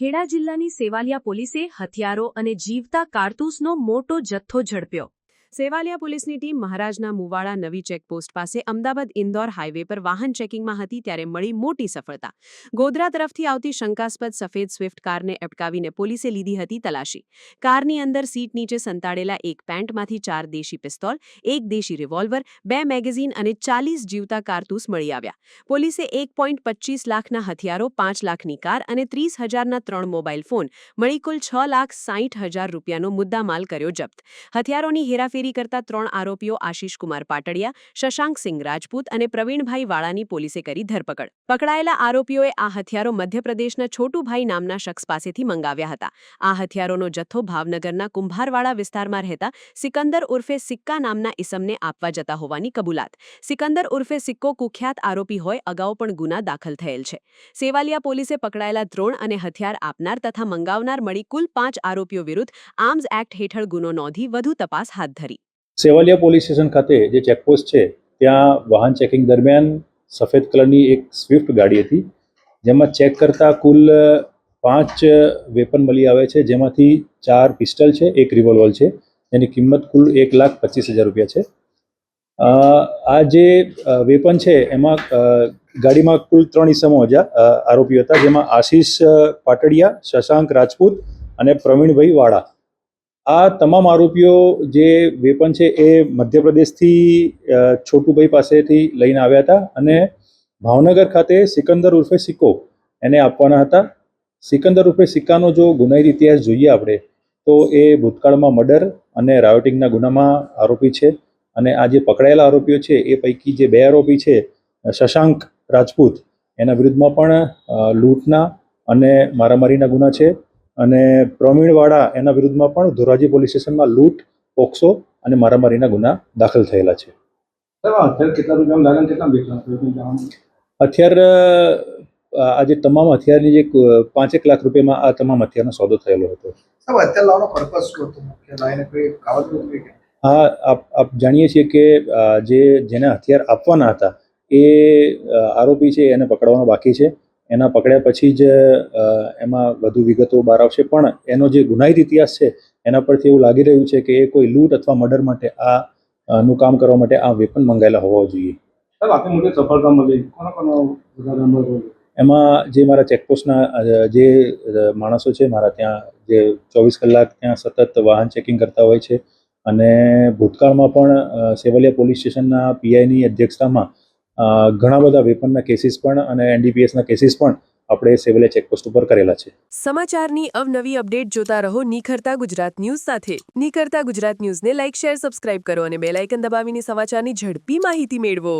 ખેડા જિલ્લાની સેવાલિયા પોલીસે હથિયારો અને જીવતા કારતૂસનો મોટો જથ્થો ઝડપ્યો। સેવાલિયા પોલીસની ટીમ મહારાજના મુવાડા નવી ચેકપોસ્ટ પાસે અમદાવાદ ઇન્દોર હાઈવે પર વાહન ચેકિંગમાં હતી ત્યારે મળી મોટી સફળતા। ગોધરા તરફથી આવતી શંકાસ્પદ સફેદ સ્વિફ્ટ કારને અટકાવીને પોલીસે લીધી હતી તલાશી। કારની અંદર સીટ નીચે સંતાડેલા એક પેન્ટમાંથી 4 દેશી પિસ્તોલ, 1 દેશી રિવોલ્વર, 2 મેગેઝીન અને 40 જીવતા કારતૂસ મળી આવ્યા। પોલીસે 1.25 લાખના હથિયારો, 5 લાખની કાર અને 30,000ના 3 મોબાઈલ ફોન મળી કુલ 6,60,000 રૂપિયાનો મુદ્દામાલ કર્યો જપ્ત। હથિયારોની હેરાફેરી કરતા 3 આરોપીઓ આશીષ કુમાર પાટડિયા, શશાંક સિંહ રાજપૂત અને પ્રવીણભાઈ વાળાની પોલીસે કરી ધરપકડ। પકડાયેલા આરોપીઓએ આ હથિયારો મધ્યપ્રદેશના છોટુભાઈ નામના શખ્સ પાસેથી મંગાવ્યા હતા। આ હથિયારોનો જથ્થો ભાવનગરના કુંભારવાડા વિસ્તારમાં રહેતા સિકંદર ઉર્ફે સિક્કા નામના ઇસમને આપવા જતા હોવાની કબૂલાત। સિકંદર ઉર્ફે સિક્કો કુખ્યાત આરોપી હોય, અગાઉ પણ ગુના દાખલ થયેલ છે। સેવાલિયા પોલીસે પકડાયેલા ડ્રોન અને હથિયાર આપનાર તથા મંગાવનાર મળી કુલ 5 આરોપીઓ વિરુદ્ધ આર્મ્સ એક્ટ હેઠળ ગુનો નોંધી વધુ તપાસ હાથ ધરી। સેવાલિયા પોલીસ સ્ટેશન ખાતે જે ચેકપોસ્ટ છે ત્યાં વાહન ચેકિંગ દરમિયાન સફેદ કલરની એક સ્વિફ્ટ ગાડી હતી, જેમાં ચેક કરતા કુલ 5 વેપન મળી આવે છે, જેમાંથી 4 પિસ્ટલ છે, 1 રિવોલ્વર છે, જેની કિંમત કુલ 1,25,000 રૂપિયા છે। આ જે વેપન છે એમાં ગાડીમાં કુલ 3 ઇસમો આરોપીઓ હતા, જેમાં આશીષ પાટડિયા, શશાંક રાજપૂત અને પ્રવીણભાઈ વાળા। આ તમામ આરોપીઓ જે વેપન છે એ મધ્યપ્રદેશથી છોટુભાઈ પાસેથી લઈને આવ્યા હતા અને ભાવનગર ખાતે સિકંદર ઉર્ફે સિક્કો એને આપવાના હતા। સિકંદર ઉર્ફે સિક્કાનો જો ગુનાહિત ઇતિહાસ જોઈએ આપણે તો એ ભૂતકાળમાં મર્ડર અને રાયોટિંગના ગુનામાં આરોપી છે અને આ જે પકડાયેલા આરોપીઓ છે એ પૈકી જે 2 આરોપી છે, શશાંક રાજપૂત, એના વિરુદ્ધમાં પણ લૂંટના અને મારામારીના ગુના છે અને પ્રવીણવાળા એના વિરુદ્ધમાં પણ ધોરાજી પોલીસ સ્ટેશનમાં લૂંટ, પોક્સો અને મારામારીના ગુના દાખલ થયેલા છે। હથિયાર આ જે તમામ હથિયારની જે 5 લાખ રૂપિયામાં આ તમામ હથિયારનો સોદો થયેલો હતો। હા, આપ જાણીએ છીએ કે જેને હથિયાર આપવાના હતા એ આરોપી છે, એને પકડવાનો બાકી છે। એના પકડ્યા પછી જ એમાં વધુ વિગતો બહાર આવશે, પણ એનો જે ગુનાહિત ઇતિહાસ છે એના પરથી એવું લાગી રહ્યું છે કે એ કોઈ લૂંટ અથવા મર્ડર માટે નું કામ કરવા માટે આ વેપન મંગાયેલા હોવા જોઈએ। એમાં જે મારા ચેકપોસ્ટના જે માણસો છે મારા ત્યાં, જે 24 કલાક ત્યાં સતત વાહન ચેકિંગ કરતા હોય છે અને ભૂતકાળમાં પણ સેવાલિયા પોલીસ સ્ટેશનના પીઆઈની અધ્યક્ષતામાં ઘણા બધા વેપનના કેસીસ પણ અને એનડીપીએસના કેસીસ પણ આપણે સેવાલિયા ચેકપોસ્ટ ઉપર કરેલા છે। સમાચારની અવનવી અપડેટ જોતા રહો નિખરતા ગુજરાત ન્યૂઝ સાથે। નિખરતા ગુજરાત ન્યૂઝને લાઇક, શેર, સબસ્ક્રાઇબ કરો અને બેલ આઇકન દબાવીને સમાચારની ઝડપી માહિતી મેળવો।